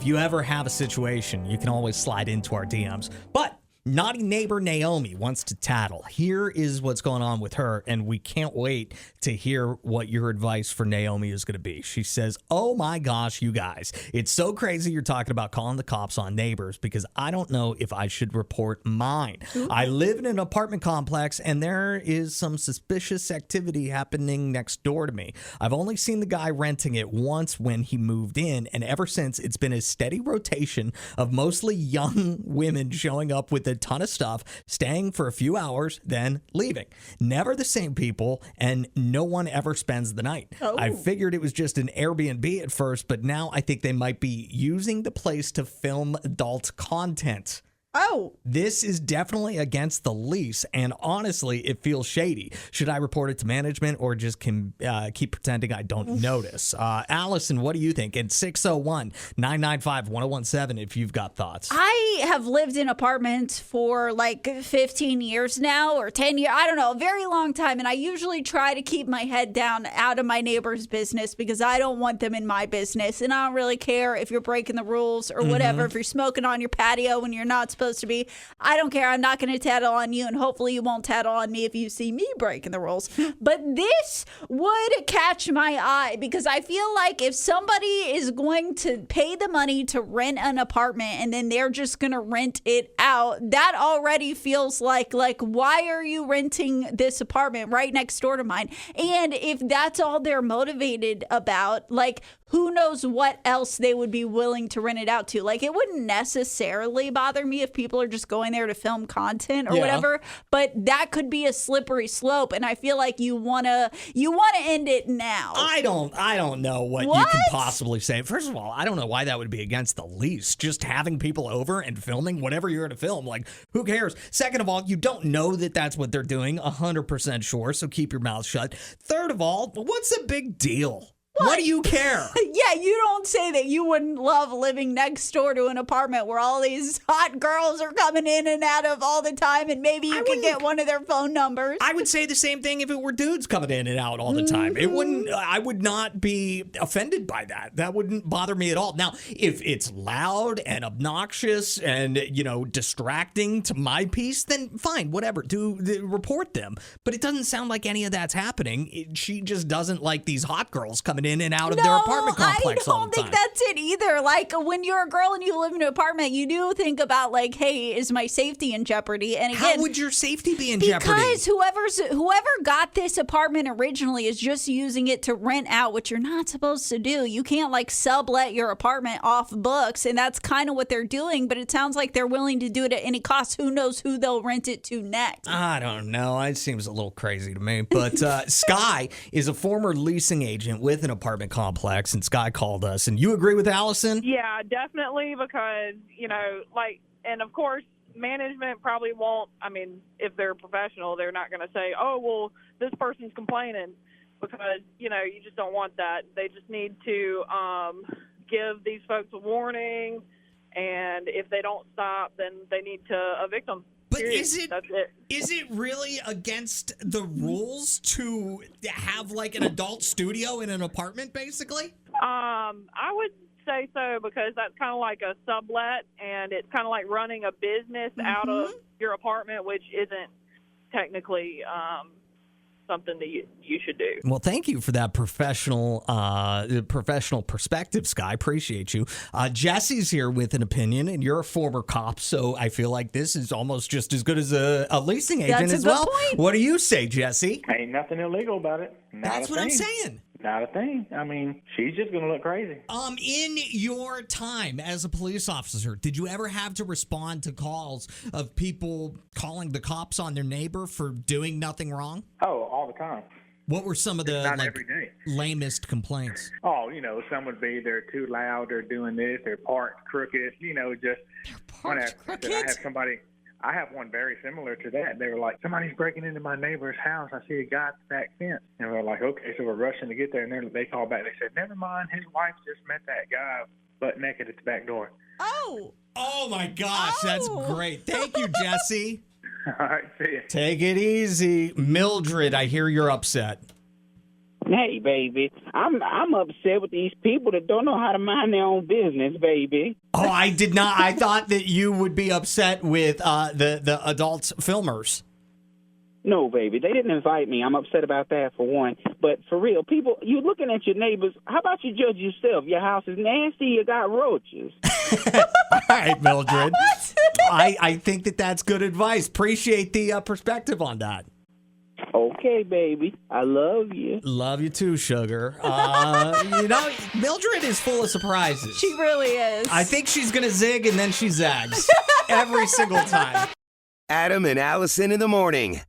if you ever have a situation, you can always slide into our DMs. But naughty neighbor Naomi wants to tattle. Here is what's going on with her, and we can't wait to hear what your advice for Naomi is going to be. She says, oh my gosh, you guys, it's so crazy you're talking about calling the cops on neighbors because I don't know if I should report mine. I live in an apartment complex, and there is some suspicious activity happening next door to me. I've only seen the guy renting it once when he moved in, and ever since, it's been a steady rotation of mostly young women showing up with a ton of stuff, staying for a few hours, then leaving. Never the same people, and no one ever spends the night. I figured it was just an Airbnb at first, but now I think they might be using the place to film adult content. This is definitely against the lease, and honestly, it feels shady. Should I report it to management or just keep pretending I don't notice? Allison, what do you think? And 601-995-1017 if you've got thoughts. I have lived in apartments for like 15 years now or 10 years. I don't know, a very long time. And I usually try to keep my head down out of my neighbor's business because I don't want them in my business. And I don't really care if you're breaking the rules or whatever. If you're smoking on your patio when you're not supposed to be, I don't care. I'm not going to tattle on you, and hopefully you won't tattle on me if you see me breaking the rules. But this would catch my eye because I feel like if somebody is going to pay the money to rent an apartment and then they're just going to rent it out, that already feels like why are you renting this apartment right next door to mine? And if that's all they're motivated about, like, who knows what else they would be willing to rent it out to. Like, it wouldn't necessarily bother me if people are just going there to film content or whatever, but that could be a slippery slope, and I feel like you wanna end it now. I don't know what you can possibly say. First of all, I don't know why that would be against the lease. Just having people over and filming whatever you're going to film, like, who cares? Second of all, you don't know that that's what they're doing 100% sure, so keep your mouth shut. Third of all, what's the big deal? What do you care? Yeah, you don't say that you wouldn't love living next door to an apartment where all these hot girls are coming in and out of all the time, and maybe you could get one of their phone numbers. I would say the same thing if it were dudes coming in and out all the time. It wouldn't. I would not be offended by that. That wouldn't bother me at all. Now, if it's loud and obnoxious and, distracting to my peace, then fine, whatever. Report them. But it doesn't sound like any of that's happening. She just doesn't like these hot girls coming in and out of their apartment complex all the time. I don't think that's it either. Like, when you're a girl and you live in an apartment, you do think about, like, hey, is my safety in jeopardy? And again, how would your safety be in jeopardy? Because whoever got this apartment originally is just using it to rent out, which you're not supposed to do. You can't, like, sublet your apartment off books, and that's kind of what they're doing, but it sounds like they're willing to do it at any cost. Who knows who they'll rent it to next? I don't know. It seems a little crazy to me. But Skye is a former leasing agent with an apartment complex, and Skye called us. And you agree with Allison? Yeah, definitely, because, and of course, management probably won't, if they're professional, they're not going to say, oh, well, this person's complaining, because, you just don't want that. They just need to give these folks a warning, and if they don't stop, then they need to evict them. But is it really against the rules to have, like, an adult studio in an apartment, basically? I would say so, because that's kind of like a sublet, and it's kind of like running a business out of your apartment, which isn't technically something that you should do. Well, thank you for that professional perspective, Skye. Appreciate you. Jesse's here with an opinion, and you're a former cop, so I feel like this is almost just as good as a leasing agent as well. Point. What do you say, Jesse? Ain't nothing illegal about it. That's what I'm saying. Not a thing. She's just going to look crazy. In your time as a police officer, did you ever have to respond to calls of people calling the cops on their neighbor for doing nothing wrong? Oh, all the time. What were some of the every day. lamest complaints? Oh, some would be they're too loud, they're doing this, they're parked crooked, just. They're parked crooked? I have one very similar to that. They were like, somebody's breaking into my neighbor's house. I see a guy at the back fence. And we're like, okay, so we're rushing to get there. And then they called back. They said, never mind. His wife just met that guy butt naked at the back door. Oh my gosh. That's great. Thank you, Jesse. All right, see you. Take it easy. Mildred, I hear you're upset. Hey, baby, I'm upset with these people that don't know how to mind their own business, baby. Oh, I did not. I thought that you would be upset with the adult filmers. No, baby, they didn't invite me. I'm upset about that, for one. But for real, people, you looking at your neighbors, how about you judge yourself? Your house is nasty, you got roaches. All right, Mildred. I think that's good advice. Appreciate the perspective on that. Okay, baby, I love you. Love you too, sugar. Mildred is full of surprises. She really is. I think she's going to zig and then she zags every single time. Adam and Allison in the morning.